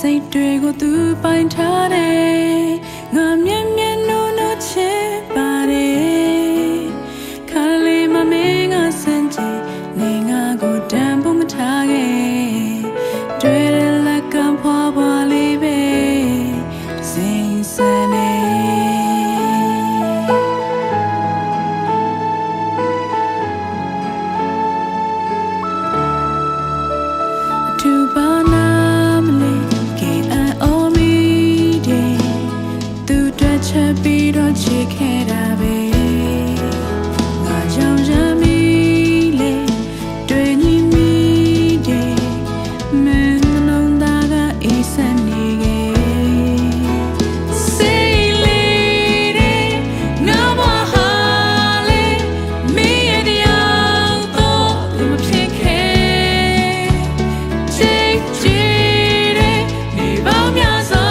စိတ်တွေကိုသူပိုင်ထားတယ်ငါမြဲမြဲနိုးနိုးချစ်ပါတယ်ခါလေးမမင်းကစံကြည့်နေငါကိုတန်ဖို့မထားခဲ့တွေ့တဲ့လက်ကဖွာဖွာလေးပဲစိတ်ဆန်နေအထူးပါနာချက်ပြီးတော့ချစ်ခဲ့တာပဲငါကြောင့်ရမီလေတွေ့ညီမိတယ်မင်းနှလုံးသားကအေးစက်နေခဲ့စိတ်လေးတွေငါမဟာလေမင်းရဲ့တရားတော့သူမဖြစ်ခဲ့ချစ်ချစ်တဲ့နေပေါင်းများစွာ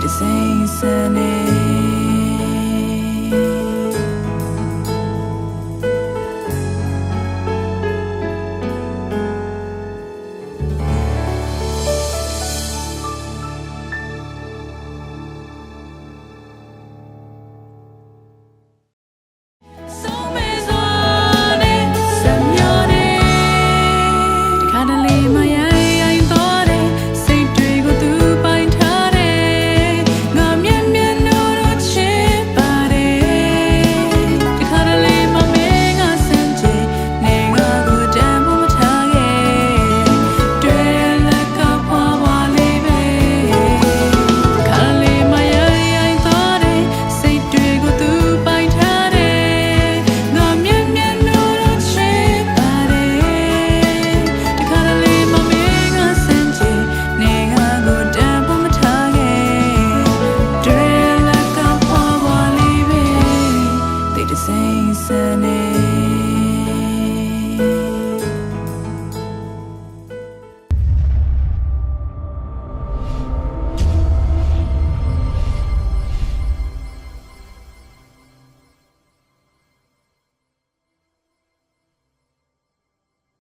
Sing,